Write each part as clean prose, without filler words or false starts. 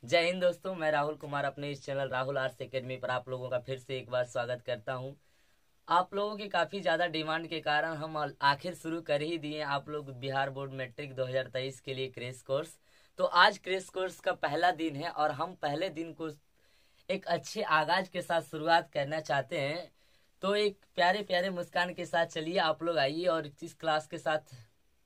जय हिंद दोस्तों, मैं राहुल कुमार अपने इस चैनल राहुल आर्ट्स एकेडमी पर आप लोगों का फिर से एक बार स्वागत करता हूं। आप लोगों की काफ़ी ज़्यादा डिमांड के कारण हम आखिर शुरू कर ही दिए आप लोग बिहार बोर्ड मैट्रिक 2023 के लिए क्रैश कोर्स। तो आज क्रैश कोर्स का पहला दिन है और हम पहले दिन को एक अच्छे आगाज के साथ शुरुआत करना चाहते हैं। तो एक प्यारे प्यारे मुस्कान के साथ चलिए आप लोग आइए और इस क्लास के साथ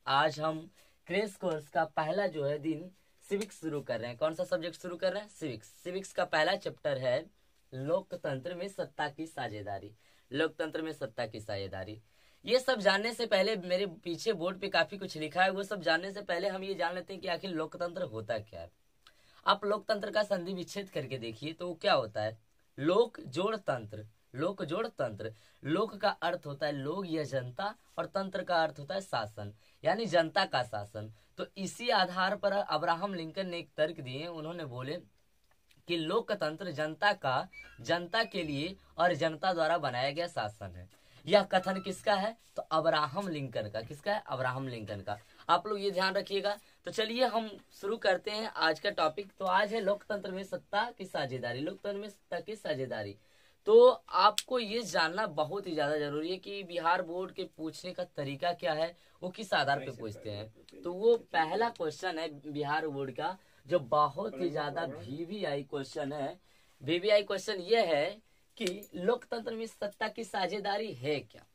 आज हम क्रैश कोर्स का पहला जो है दिन सिविक्स शुरू कर रहे हैं। कौन सा सब्जेक्ट शुरू कर रहे हैं? सिविक्स। सिविक्स का पहला चैप्टर है लोकतंत्र में सत्ता की साझेदारी। लोकतंत्र में सत्ता की साझेदारी, ये सब जानने से पहले मेरे पीछे बोर्ड पे काफी कुछ लिखा है, वो सब जानने से पहले हम ये जान लेते हैं कि आखिर लोकतंत्र होता क्या है। आप लोकतंत्र का संधि विच्छेद करके देखिए तो क्या होता है। लोक जोड़ तंत्र, लोक जोड़ तंत्र। लोक का अर्थ होता है लोग या जनता, और तंत्र का अर्थ होता है शासन, यानी जनता का शासन। तो इसी आधार पर अब्राहम लिंकन ने एक तर्क दिए। उन्होंने बोले कि लोकतंत्र जनता के लिए और जनता द्वारा बनाया गया शासन है। यह कथन किसका है? तो अब्राहम लिंकन का। किसका है? अब्राहम लिंकन का। आप लोग ये ध्यान रखिएगा। तो चलिए हम शुरू करते हैं आज का टॉपिक। तो आज है लोकतंत्र में सत्ता की साझेदारी। लोकतंत्र में सत्ता की साझेदारी। तो आपको ये जानना बहुत ही ज्यादा जरूरी है कि बिहार बोर्ड के पूछने का तरीका क्या है, वो किस आधार पे पूछते हैं। तो वो पहला क्वेश्चन है बिहार बोर्ड का, जो बहुत ही ज्यादा वीवीआई क्वेश्चन है। वीवीआई क्वेश्चन ये है कि लोकतंत्र में सत्ता की साझेदारी है क्या।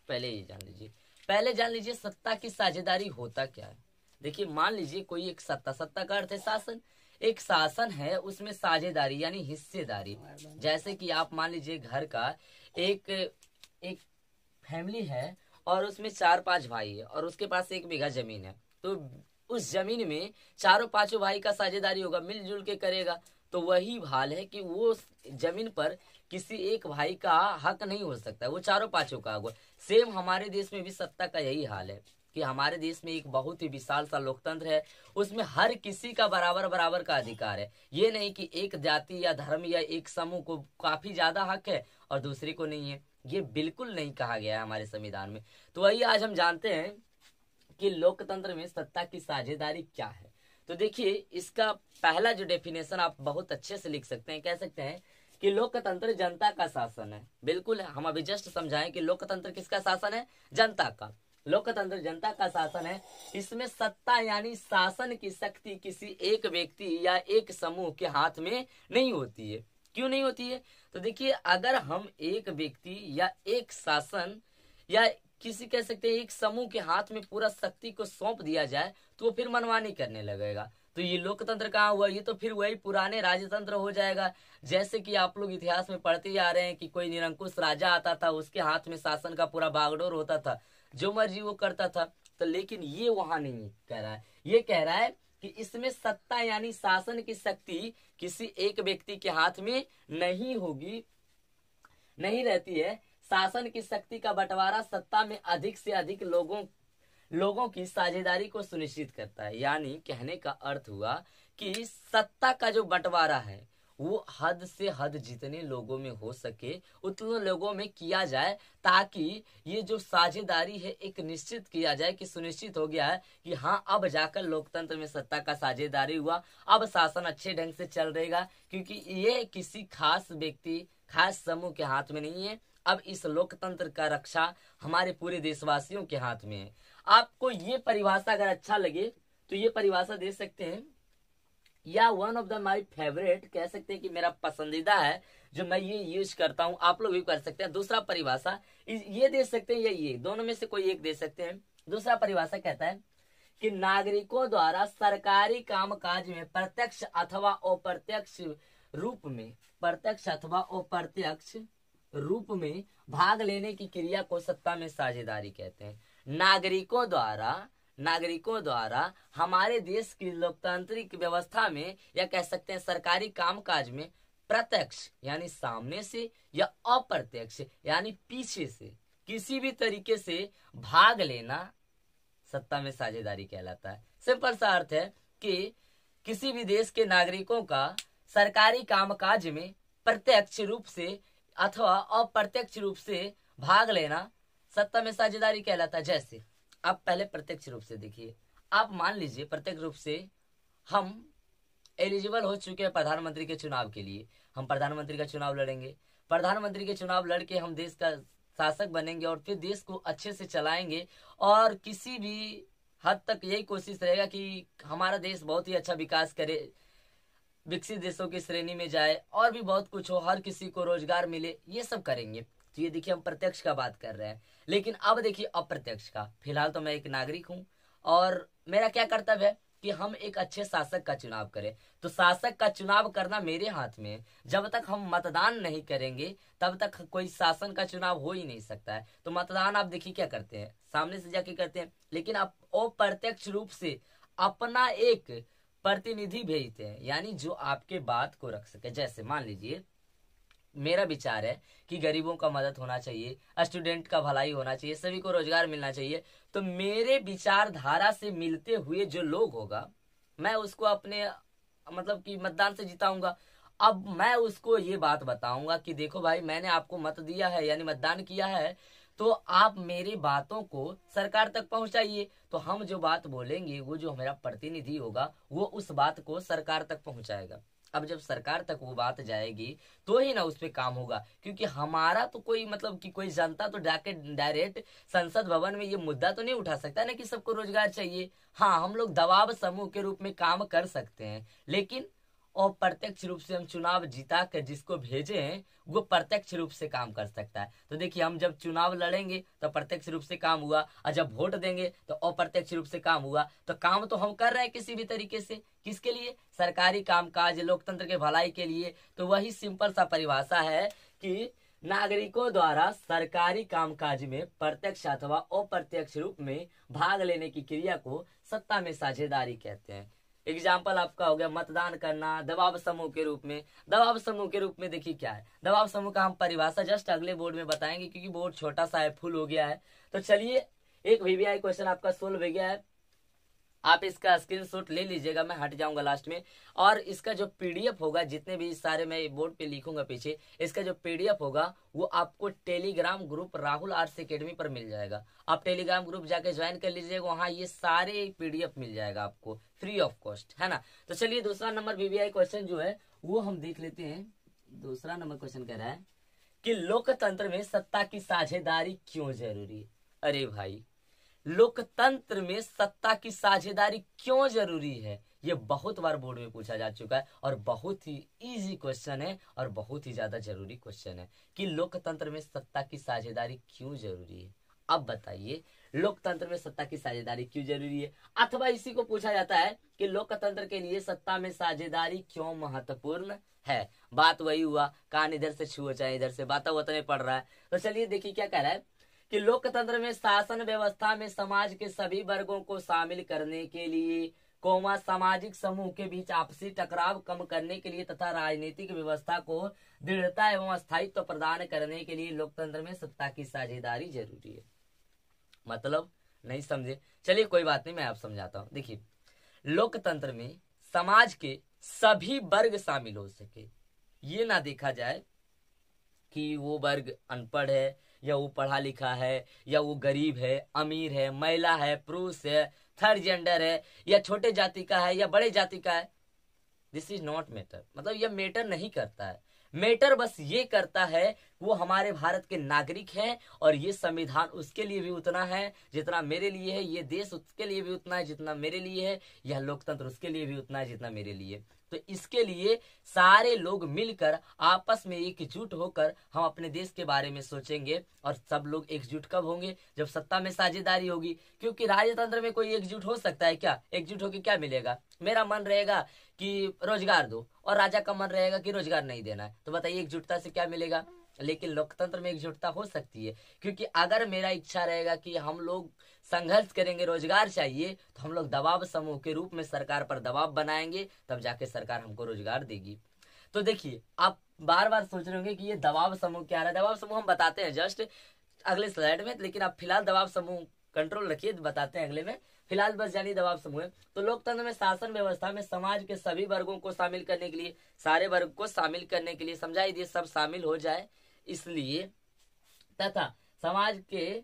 पहले ये जान लीजिए, पहले जान लीजिए सत्ता की साझेदारी होता क्या है। देखिए, मान लीजिए कोई एक सत्ता, सत्ता का अर्थ है शासन। एक शासन है, उसमें साझेदारी यानी हिस्सेदारी। जैसे कि आप मान लीजिए घर का एक एक फैमिली है और उसमें 4-5 भाई है और उसके पास 1 बीघा जमीन है। तो उस जमीन में चारों पांचों भाई का साझेदारी होगा, मिलजुल के करेगा। तो वही हाल है कि वो जमीन पर किसी एक भाई का हक नहीं हो सकता, वो चारों पांचों का होगा। सेम हमारे देश में भी सत्ता का यही हाल है कि हमारे देश में एक बहुत ही विशाल सा लोकतंत्र है। उसमें हर किसी का बराबर बराबर का अधिकार है। ये नहीं कि एक जाति या धर्म या एक समूह को काफी ज्यादा हक है और दूसरे को नहीं है। ये बिल्कुल नहीं कहा गया है हमारे संविधान में। तो वही आज हम जानते हैं कि लोकतंत्र में सत्ता की साझेदारी क्या है। तो देखिए, इसका पहला जो डेफिनेशन आप बहुत अच्छे से लिख सकते हैं, कह सकते हैं कि लोकतंत्र जनता का शासन है। बिल्कुल, हम अभी जस्ट समझाएं कि लोकतंत्र किसका शासन है? जनता का। लोकतंत्र जनता का शासन है। इसमें सत्ता यानी शासन की शक्ति किसी एक व्यक्ति या एक समूह के हाथ में नहीं होती है। क्यों नहीं होती है? तो देखिए, अगर हम एक व्यक्ति या एक शासन या किसी कह सकते हैं एक समूह के हाथ में पूरा शक्ति को सौंप दिया जाए तो वो फिर मनमानी करने लगेगा। तो ये लोकतंत्र कहाँ हुआ? ये तो फिर वही पुराने राजतंत्र हो जाएगा। जैसे कि आप लोग इतिहास में पढ़ते आ रहे हैं कि कोई निरंकुश राजा आता था, उसके हाथ में शासन का पूरा बागडोर होता था, जो मर्जी वो करता था। तो लेकिन ये वहां नहीं कह रहा है। ये कह रहा है कि इसमें सत्ता यानी शासन की शक्ति किसी एक व्यक्ति के हाथ में नहीं होगी, नहीं रहती है। शासन की शक्ति का बंटवारा सत्ता में अधिक से अधिक लोगों की साझेदारी को सुनिश्चित करता है। यानी कहने का अर्थ हुआ कि सत्ता का जो बंटवारा है वो हद से हद जितने लोगों में हो सके उतने लोगों में किया जाए, ताकि ये जो साझेदारी है एक निश्चित किया जाए कि सुनिश्चित हो गया है कि हाँ, अब जाकर लोकतंत्र में सत्ता का साझेदारी हुआ, अब शासन अच्छे ढंग से चल रहेगा, क्योंकि ये किसी खास व्यक्ति, खास समूह के हाथ में नहीं है। अब इस लोकतंत्र का रक्षा हमारे पूरे देशवासियों के हाथ में है। आपको ये परिभाषा अगर अच्छा लगे तो ये परिभाषा दे सकते हैं, या one of the my favourite कह सकते हैं कि मेरा पसंदीदा है, जो मैं ये यूज करता हूं, आप लोग भी कर सकते हैं। दूसरा परिभाषा ये दे सकते हैं या ये, दोनों में से कोई एक दे सकते हैं। दूसरा परिभाषा कहता है कि नागरिकों द्वारा सरकारी कामकाज में प्रत्यक्ष अथवा अप्रत्यक्ष रूप में, प्रत्यक्ष अथवा अप्रत्यक्ष रूप में भाग लेने की क्रिया को सत्ता में साझेदारी कहते हैं। नागरिकों द्वारा हमारे देश की लोकतांत्रिक व्यवस्था में, या कह सकते हैं सरकारी कामकाज में, प्रत्यक्ष यानी सामने से या अप्रत्यक्ष यानी पीछे से किसी भी तरीके से भाग लेना सत्ता में साझेदारी कहलाता है। सिंपल सा अर्थ है कि किसी भी देश के नागरिकों का सरकारी कामकाज में प्रत्यक्ष रूप से अथवा अप्रत्यक्ष रूप से भाग लेना सत्ता में साझेदारी कहलाता है। जैसे आप पहले प्रत्यक्ष रूप से देखिए, आप मान लीजिए प्रत्यक्ष रूप से हम एलिजिबल हो चुके हैं प्रधानमंत्री के चुनाव के लिए। हम प्रधानमंत्री का चुनाव लड़ेंगे, प्रधानमंत्री के चुनाव लड़के हम देश का शासक बनेंगे और फिर देश को अच्छे से चलाएंगे। और किसी भी हद तक यही कोशिश रहेगा कि हमारा देश बहुत ही अच्छा विकास करे, विकसित देशों की श्रेणी में जाए, और भी बहुत कुछ हो, हर किसी को रोजगार मिले, ये सब करेंगे। तो ये देखिए हम प्रत्यक्ष का बात कर रहे हैं। लेकिन अब देखिए अप्रत्यक्ष का। फिलहाल तो मैं एक नागरिक हूं और मेरा क्या कर्तव्य है कि हम एक अच्छे शासक का चुनाव करें। तो शासक का चुनाव करना मेरे हाथ में है। जब तक हम मतदान नहीं करेंगे तब तक कोई शासन का चुनाव हो ही नहीं सकता है। तो मतदान आप देखिए क्या करते हैं, सामने से जाके करते हैं, लेकिन आप अप्रत्यक्ष रूप से अपना एक प्रतिनिधि भेजते हैं, यानी जो आपके बात को रख सके। जैसे मान लीजिए मेरा विचार है कि गरीबों का मदद होना चाहिए, स्टूडेंट का भलाई होना चाहिए, सभी को रोजगार मिलना चाहिए। तो मेरे विचारधारा से मिलते हुए जो लोग होगा मैं उसको अपने मतलब कि मतदान से जिताऊंगा। अब मैं उसको ये बात बताऊंगा कि देखो भाई, मैंने आपको मत दिया है यानी मतदान किया है, तो आप मेरी बातों को सरकार तक पहुंचाइए। तो हम जो बात बोलेंगे वो जो मेरा प्रतिनिधि होगा वो उस बात को सरकार तक पहुंचाएगा। अब जब सरकार तक वो बात जाएगी तो ही ना उस पे काम होगा, क्योंकि हमारा तो कोई मतलब कि कोई जनता तो जाके डायरेक्ट संसद भवन में ये मुद्दा तो नहीं उठा सकता ना कि सबको रोजगार चाहिए। हाँ, हम लोग दबाव समूह के रूप में काम कर सकते हैं, लेकिन और प्रत्यक्ष रूप से हम चुनाव जिता कर जिसको भेजे हैं वो प्रत्यक्ष रूप से काम कर सकता है। तो देखिए हम जब चुनाव लड़ेंगे तो प्रत्यक्ष रूप से काम हुआ, और जब वोट देंगे तो अप्रत्यक्ष रूप से काम हुआ। तो काम तो हम कर रहे हैं किसी भी तरीके से, किसके लिए? सरकारी कामकाज, लोकतंत्र के भलाई के लिए। तो वही सिंपल सा परिभाषा है कि नागरिकों द्वारा सरकारी कामकाज में प्रत्यक्ष अथवा अप्रत्यक्ष रूप में भाग लेने की क्रिया को सत्ता में साझेदारी कहते हैं। एग्जाम्पल आपका हो गया मतदान करना दबाव समूह के रूप में। दबाव समूह के रूप में देखिए क्या है, दबाव समूह का हम परिभाषा जस्ट अगले बोर्ड में बताएंगे, क्योंकि बोर्ड छोटा सा है, फुल हो गया है। तो चलिए एक वीवीआई क्वेश्चन आपका सोल्व हो गया है, आप इसका स्क्रीनशॉट ले लीजिएगा, मैं हट जाऊंगा लास्ट में। और इसका जो पीडीएफ होगा, जितने भी सारे मैं बोर्ड पे लिखूंगा पीछे, इसका जो पीडीएफ होगा वो आपको Telegram group Rahul arts academy पर मिल जाएगा। आप टेलीग्राम ग्रुप जाके ज्वाइन कर लीजिएगा, वहां ये सारे पीडीएफ मिल जाएगा आपको फ्री ऑफ कॉस्ट, है ना। तो चलिए दूसरा नंबर वीवीआई क्वेश्चन जो है वो हम देख लेते हैं। दूसरा नंबर क्वेश्चन कह रहा है कि लोकतंत्र में सत्ता की साझेदारी क्यों जरूरी है। अरे भाई, लोकतंत्र में सत्ता की साझेदारी क्यों जरूरी है, ये बहुत बार बोर्ड में पूछा जा चुका है और बहुत ही इजी क्वेश्चन है और बहुत ही ज्यादा जरूरी क्वेश्चन है कि लोकतंत्र में सत्ता की साझेदारी क्यों जरूरी है। अब बताइए लोकतंत्र में सत्ता की साझेदारी क्यों जरूरी है। अथवा इसी को पूछा जाता है कि लोकतंत्र के लिए सत्ता में साझेदारी क्यों महत्वपूर्ण है। बात वही हुआ, कान इधर से छुओ चाहे इधर से, बात उतने पड़ रहा है। तो चलिए देखिए क्या कह रहा है कि लोकतंत्र में शासन व्यवस्था में समाज के सभी वर्गों को शामिल करने के लिए सामाजिक समूह के बीच आपसी टकराव कम करने के लिए तथा राजनीतिक व्यवस्था को दृढ़ता एवं स्थायित्व प्रदान करने के लिए लोकतंत्र में सत्ता की साझेदारी जरूरी है। मतलब नहीं समझे, चलिए कोई बात नहीं, मैं आप समझाता हूँ। देखिए लोकतंत्र में समाज के सभी वर्ग शामिल हो सके, ये ना देखा जाए कि वो वर्ग अनपढ़ है या वो पढ़ा लिखा है या वो गरीब है, अमीर है, महिला है, पुरुष है, थर्ड जेंडर है, या छोटे जाति का है या बड़े जाति का है। दिस इज नॉट मैटर, मतलब ये मैटर नहीं करता है। मैटर बस ये करता है वो हमारे भारत के नागरिक हैं और ये संविधान उसके लिए भी उतना है जितना मेरे लिए है, ये देश उसके लिए भी उतना है जितना मेरे लिए है, यह लोकतंत्र उसके लिए भी उतना है जितना मेरे लिए। तो इसके लिए सारे लोग मिलकर आपस में एकजुट होकर हम अपने देश के बारे में सोचेंगे। और सब लोग एकजुट कब होंगे? जब सत्ता में साझेदारी होगी। क्योंकि राजतंत्र में कोई एकजुट हो सकता है क्या? एकजुट होकर क्या मिलेगा? मेरा मन रहेगा कि रोजगार दो और राजा का मन रहेगा कि रोजगार नहीं देना है, तो बताइए एकजुटता से क्या मिलेगा? लेकिन लोकतंत्र में एकजुटता हो सकती है, क्योंकि अगर मेरा इच्छा रहेगा कि हम लोग संघर्ष करेंगे, रोजगार चाहिए, तो हम लोग दबाव समूह के रूप में सरकार पर दबाव बनाएंगे, तब जाके सरकार हमको रोजगार देगी। तो देखिए आप बार बार सोच रहे होंगे कि ये दबाव समूह क्या है। दबाव समूह हम बताते हैं जस्ट अगले स्लाइड में, लेकिन आप फिलहाल दबाव समूह कंट्रोल रखिए, बताते हैं अगले में। फिलहाल बस जानिए दबाव समूह है। तो लोकतंत्र में शासन व्यवस्था में समाज के सभी वर्गों को शामिल करने के लिए, सारे वर्ग को शामिल करने के लिए, समझाइए सब शामिल हो जाए इसलिए, तथा समाज के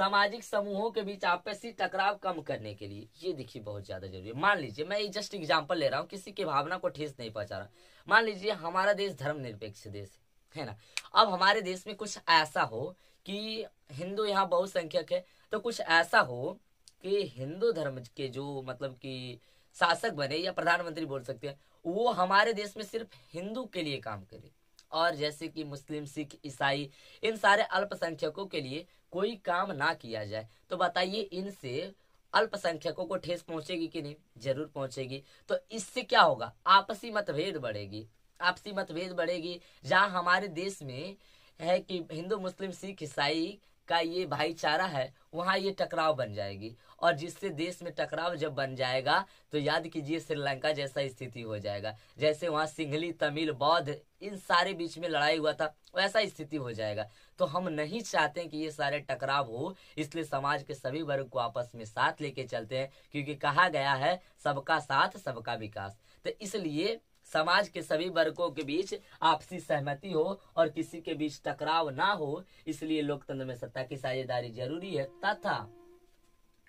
सामाजिक समूहों के बीच आपसी टकराव कम करने के लिए, ये देखिए बहुत ज्यादा जरूरी है। मान लीजिए, मैं जस्ट एग्जांपल ले रहा हूँ, किसी की भावना को ठेस नहीं पहुंचा रहा। मान लीजिए हमारा देश धर्मनिरपेक्ष देश है ना। अब हमारे देश में कुछ ऐसा हो कि हिंदू यहाँ बहुसंख्यक है, तो कुछ ऐसा हो कि हिंदू धर्म के जो मतलब कि शासक बने या प्रधानमंत्री बोल सकते हैं, वो हमारे देश में सिर्फ हिंदू के लिए काम करे, और जैसे कि मुस्लिम, सिख, ईसाई, इन सारे अल्पसंख्यकों के लिए कोई काम ना किया जाए। तो बताइए, इनसे अल्पसंख्यकों को ठेस पहुंचेगी कि नहीं? जरूर पहुंचेगी। तो इससे क्या होगा? आपसी मतभेद बढ़ेगी, आपसी मतभेद बढ़ेगी। जहां हमारे देश में है कि हिंदू, मुस्लिम, सिख, ईसाई का ये भाईचारा है, वहां ये टकराव बन जाएगी, और जिससे देश में टकराव जब बन जाएगा तो याद कीजिए श्रीलंका जैसा स्थिति हो जाएगा। जैसे वहां सिंहली, तमिल, बौद्ध, इन सारे बीच में लड़ाई हुआ था, वैसा स्थिति हो जाएगा। तो हम नहीं चाहते कि ये सारे टकराव हो, इसलिए समाज के सभी वर्ग को आपस में साथ लेके चलते हैं, क्योंकि कहा गया है सबका साथ सबका विकास। तो इसलिए समाज के सभी वर्गों के बीच आपसी सहमति हो और किसी के बीच टकराव ना हो, इसलिए लोकतंत्र में सत्ता की साझेदारी जरूरी है, तथा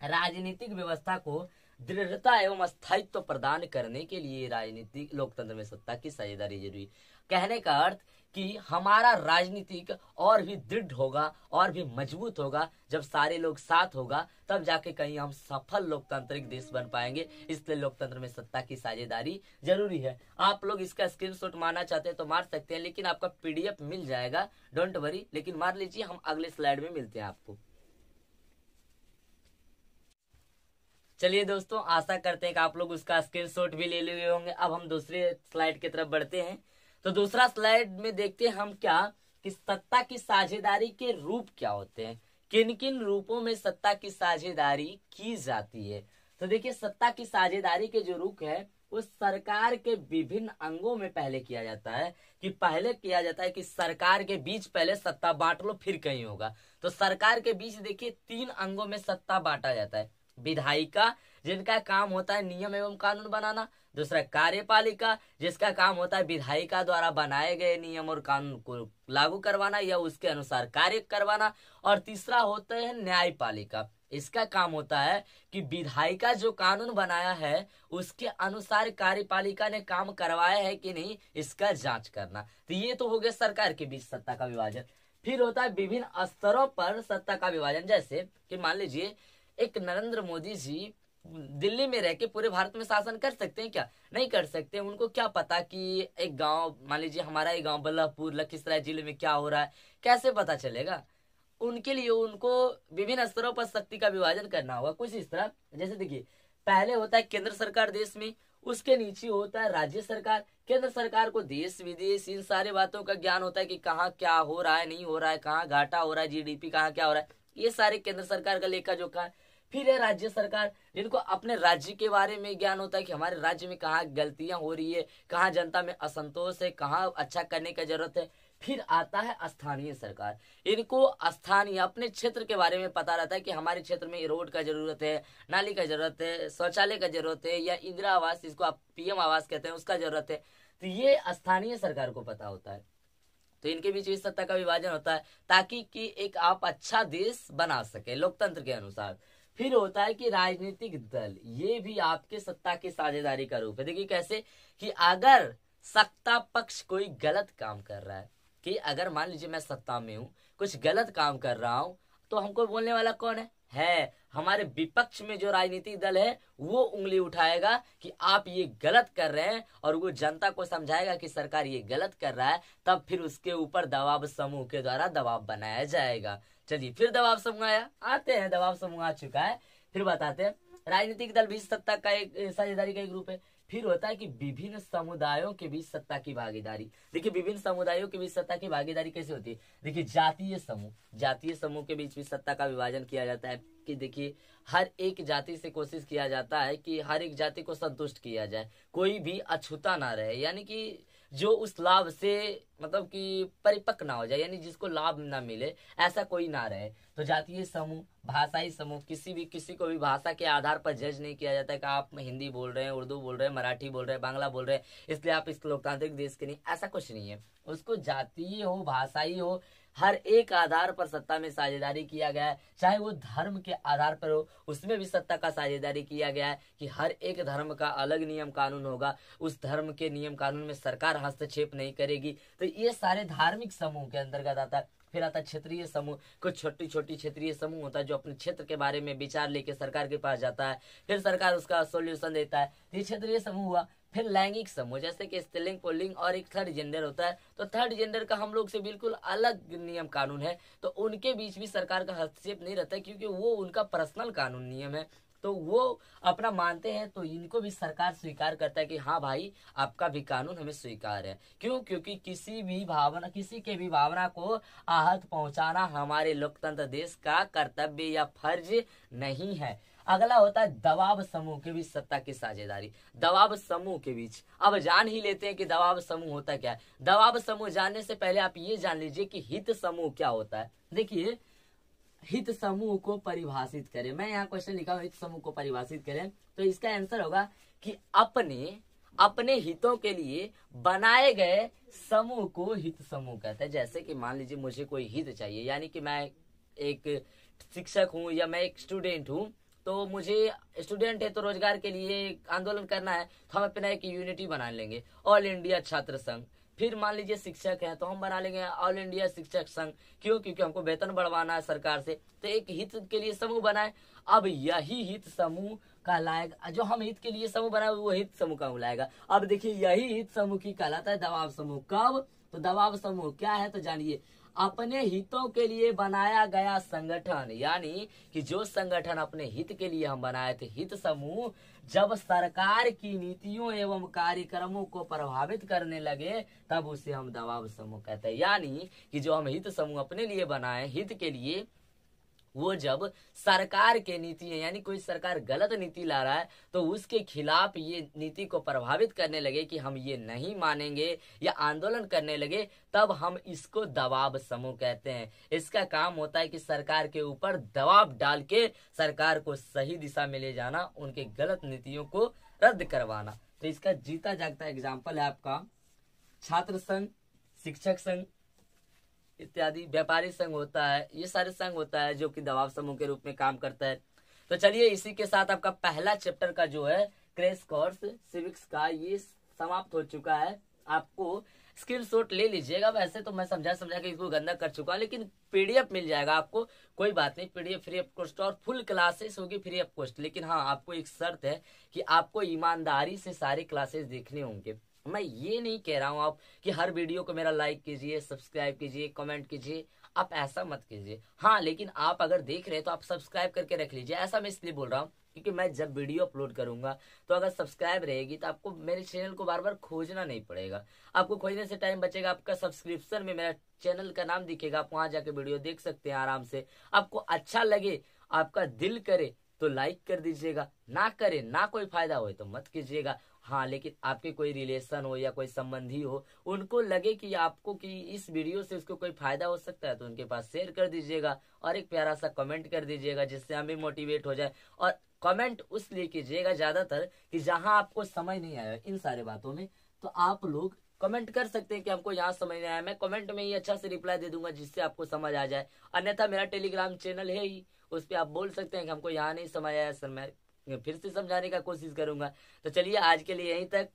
राजनीतिक व्यवस्था को दृढ़ता एवं स्थायित्व प्रदान करने के लिए राजनीतिक लोकतंत्र में सत्ता की साझेदारी जरूरी। कहने का अर्थ कि हमारा राजनीतिक और भी दृढ़ होगा और भी मजबूत होगा, जब सारे लोग साथ होगा तब जाके कहीं हम सफल लोकतांत्रिक देश बन पाएंगे। इसलिए लोकतंत्र में सत्ता की साझेदारी जरूरी है। आप लोग इसका स्क्रीनशॉट मारना चाहते हैं तो मार सकते हैं, लेकिन आपका पीडीएफ मिल जाएगा, डोंट वरी। लेकिन मार लीजिए, हम अगले स्लाइड में मिलते हैं आपको। चलिए दोस्तों, आशा करते हैं कि आप लोग उसका स्क्रीनशॉट भी ले लिए होंगे। अब हम दूसरे स्लाइड की तरफ बढ़ते हैं। तो दूसरा स्लाइड में देखते हैं हम क्या कि सत्ता की साझेदारी के रूप क्या होते हैं, किन किन रूपों में सत्ता की साझेदारी की जाती है। तो देखिए, सत्ता की साझेदारी के जो रूप है उस सरकार के विभिन्न अंगों में पहले किया जाता है। कि पहले किया जाता है कि सरकार के बीच पहले सत्ता बांट लो, फिर कहीं होगा। तो सरकार के बीच देखिए 3 अंगों में सत्ता बांटा जाता है। विधायिका, जिनका काम होता है नियम एवं कानून बनाना। दूसरा कार्यपालिका, जिसका काम होता है विधायिका द्वारा बनाए गए नियम और कानून को लागू करवाना या उसके अनुसार कार्य करवाना। और तीसरा होता है न्यायपालिका, इसका काम होता है कि विधायिका जो कानून बनाया है उसके अनुसार कार्यपालिका ने काम करवाया है कि नहीं, इसका जांच करना। तो ये तो हो गया सरकार के बीच सत्ता का विभाजन। फिर होता है विभिन्न स्तरों पर सत्ता का विभाजन। जैसे कि मान लीजिए एक नरेंद्र मोदी जी दिल्ली में रह के पूरे भारत में शासन कर सकते हैं क्या? नहीं कर सकते। उनको क्या पता कि एक गांव, मान लीजिए हमारा एक गांव बल्लभपुर लखीसराय जिले में क्या हो रहा है, कैसे पता चलेगा? उनके लिए उनको विभिन्न स्तरों पर शक्ति का विभाजन करना होगा। कुछ इस तरह, जैसे देखिए, पहले होता है केंद्र सरकार देश में, उसके नीचे होता है राज्य सरकार। केंद्र सरकार को देश विदेश इन सारे बातों का ज्ञान होता है कि कहाँ क्या हो रहा है, नहीं हो रहा है, कहाँ घाटा हो रहा है, जीडीपी कहाँ क्या हो रहा है, ये सारे केंद्र सरकार का लेखा जोखा है। फिर है राज्य सरकार, जिनको अपने राज्य के बारे में ज्ञान होता है कि हमारे राज्य में कहाँ गलतियां हो रही है, कहाँ जनता में असंतोष है, कहाँ अच्छा करने की जरूरत है। फिर आता है स्थानीय सरकार, इनको स्थानीय अपने क्षेत्र के बारे में पता रहता है कि हमारे क्षेत्र में रोड का जरूरत है, नाली का जरूरत है, शौचालय का जरूरत है, या इंदिरा आवास, इसको आप पीएम आवास कहते हैं, उसका जरूरत है। तो ये स्थानीय सरकार को पता होता है। तो इनके बीच इस सत्ता का विभाजन होता है ताकि कि एक आप अच्छा देश बना सके लोकतंत्र के अनुसार। फिर होता है कि राजनीतिक दल, ये भी आपके सत्ता की साझेदारी का रूप है। देखिए कैसे कि अगर सत्ता पक्ष कोई गलत काम कर रहा है, कि अगर मान लीजिए मैं सत्ता में हूँ, कुछ गलत काम कर रहा हूँ, तो हमको बोलने वाला कौन है हमारे विपक्ष में जो राजनीतिक दल है वो उंगली उठाएगा कि आप ये गलत कर रहे हैं, और वो जनता को समझाएगा कि सरकार ये गलत कर रहा है। तब फिर उसके ऊपर दबाव समूह के द्वारा दबाव बनाया जाएगा। चलिए, फिर दबाव समूह आया, आते हैं, दबाव समूह आ चुका है, फिर बताते हैं। राजनीतिक दल भी सत्ता का एक साझेदारी का एक रूप है। फिर होता है कि विभिन्न समुदायों के बीच सत्ता की भागीदारी। देखिए, विभिन्न समुदायों के बीच सत्ता की भागीदारी कैसे होती है? देखिए, जातीय समूह, जातीय समूह के बीच भी सत्ता का विभाजन किया जाता है। कि देखिए, हर एक जाति से कोशिश किया जाता है कि हर एक जाति को संतुष्ट किया जाए, कोई भी अछूता ना रहे, यानी कि जो उस लाभ से मतलब कि परिपक्व ना हो जाए, यानी जिसको लाभ ना मिले, ऐसा कोई ना रहे। तो जातीय समूह, भाषाई समूह, किसी को भी भाषा के आधार पर जज नहीं किया जाता है कि आप हिंदी बोल रहे हैं, उर्दू बोल रहे हैं, मराठी बोल रहे हैं, बांग्ला बोल रहे हैं, इसलिए आप इस लोकतांत्रिक देश के नहीं, ऐसा कुछ नहीं है। उसको जातीय हो, भाषाई हो, हर एक आधार पर सत्ता में साझेदारी किया गया है, चाहे वो धर्म के आधार पर हो उसमें भी सत्ता का साझेदारी किया गया है कि हर एक धर्म का अलग नियम कानून होगा, उस धर्म के नियम कानून में सरकार हस्तक्षेप नहीं करेगी। तो ये सारे धार्मिक समूह के अंतर्गत आता है। फिर आता क्षेत्रीय समूह, कुछ छोटी छोटी क्षेत्रीय समूह होता है जो अपने क्षेत्र के बारे में विचार लेके सरकार के पास जाता है, फिर सरकार उसका सोल्यूशन देता है। ये क्षेत्रीय समूह हुआ। फिर लैंगिक समूह, जैसे कि स्त्रीलिंग पुल्लिंग और एक थर्ड जेंडर होता है, तो थर्ड जेंडर का हम लोग से बिल्कुल अलग नियम कानून है, तो उनके बीच भी सरकार का हस्तक्षेप नहीं रहता है क्योंकि वो उनका पर्सनल कानून नियम है, तो वो अपना मानते हैं। तो इनको भी सरकार स्वीकार करता है कि हाँ भाई आपका भी कानून हमें स्वीकार है। क्यों? क्योंकि किसी के भी भावना को आहत पहुंचाना हमारे लोकतंत्र देश का कर्तव्य या फर्ज नहीं है। अगला होता है दबाव समूह के बीच सत्ता की साझेदारी। दबाव समूह के बीच अब जान ही लेते हैं कि दबाव समूह होता क्या है। दबाव समूह जानने से पहले आप ये जान लीजिए कि हित समूह क्या होता है। देखिए, हित समूह को परिभाषित करें, मैं यहाँ क्वेश्चन लिखा हूँ हित समूह को परिभाषित करें, तो इसका आंसर होगा कि अपने हितों के लिए बनाए गए समूह को हित समूह कहते हैं। जैसे कि मान लीजिए मुझे कोई हित चाहिए, यानी कि मैं एक शिक्षक हूँ या मैं एक स्टूडेंट हूँ, तो मुझे स्टूडेंट है तो रोजगार के लिए आंदोलन करना है, तो हम अपना एक यूनिटी बना लेंगे, ऑल इंडिया छात्र संघ। फिर मान लीजिए शिक्षक है तो हम बना लेंगे ऑल इंडिया शिक्षक संघ। क्यों? क्योंकि हमको वेतन बढ़वाना है सरकार से, तो एक हित के लिए समूह बनाए। अब यही हित समूह कहलाएगा, जो हम हित के लिए समूह बनाए वो हित समूह कहलाएगा। अब देखिए, यही हित समूह की कहलाता है दबाव समूह। कब? तो दबाव समूह क्या है तो जानिए, अपने हितों के लिए बनाया गया संगठन, यानी कि जो संगठन अपने हित के लिए हम बनाए थे, हित समूह, जब सरकार की नीतियों एवं कार्यक्रमों को प्रभावित करने लगे तब उसे हम दबाव समूह कहते हैं। यानी कि जो हम हित समूह अपने लिए बनाए हित के लिए, वो जब सरकार के नीति है, यानी कोई सरकार गलत नीति ला रहा है तो उसके खिलाफ ये नीति को प्रभावित करने लगे कि हम ये नहीं मानेंगे या आंदोलन करने लगे, तब हम इसको दबाव समूह कहते हैं। इसका काम होता है कि सरकार के ऊपर दबाव डाल के सरकार को सही दिशा में ले जाना, उनके गलत नीतियों को रद्द करवाना। तो इसका जीता जागता एग्जाम्पल है आपका छात्र संघ, शिक्षक संघ इत्यादि। व्यापारी संघ होता है, ये सारे संघ होता है जो कि दबाव समूह के रूप में काम करता है। तो चलिए, इसी के साथ आपका पहला चैप्टर का जो है क्रैश कोर्स सिविक्स का ये समाप्त हो चुका है। आपको स्क्रीनशॉट ले लीजिएगा। वैसे तो मैं समझा के इसको गंदा कर चुका हूँ, लेकिन पीडीएफ मिल जाएगा आपको, कोई बात नहीं, पीडीएफ फ्री ऑफ कॉस्ट और फुल क्लासेस होगी फ्री ऑफ कॉस्ट। लेकिन हाँ, आपको एक शर्त है कि आपको ईमानदारी से सारे क्लासेस देखने होंगे। मैं ये नहीं कह रहा हूँ आप कि हर वीडियो को मेरा लाइक कीजिए, सब्सक्राइब कीजिए, कमेंट कीजिए, आप ऐसा मत कीजिए। हाँ, लेकिन आप अगर देख रहे हैं तो आप सब्सक्राइब करके रख लीजिए। ऐसा मैं इसलिए बोल रहा हूँ क्योंकि मैं जब वीडियो अपलोड करूंगा तो अगर सब्सक्राइब रहेगी तो आपको मेरे चैनल को बार बार खोजना नहीं पड़ेगा, आपको खोजने से टाइम बचेगा। आपका सब्सक्रिप्शन में मेरा चैनल का नाम दिखेगा, आप वहां जाके वीडियो देख सकते हैं आराम से। आपको अच्छा लगे, आपका दिल करे तो लाइक कर दीजिएगा, ना करे, ना कोई फायदा हो तो मत कीजिएगा। हाँ, लेकिन आपके कोई रिलेशन हो या कोई संबंधी हो, उनको लगे कि आपको कि इस वीडियो से उसको कोई फायदा हो सकता है, तो उनके पास शेयर कर दीजिएगा और एक प्यारा सा कमेंट कर दीजिएगा, जिससे हम भी मोटिवेट हो जाए। और कमेंट उसलिए कीजिएगा ज्यादातर कि जहां आपको समझ नहीं आया इन सारे बातों में, तो आप लोग कमेंट कर सकते हैं कि हमको यहाँ समझ नहीं आया, मैं कमेंट में ही अच्छा से रिप्लाई दे दूंगा जिससे आपको समझ आ जाए। अन्यथा मेरा टेलीग्राम चैनल है ही, उस पर आप बोल सकते हैं कि हमको यहाँ नहीं समझ आया सर, मैं फिर से समझाने का कोशिश करूंगा। तो चलिए, आज के लिए यहीं तक।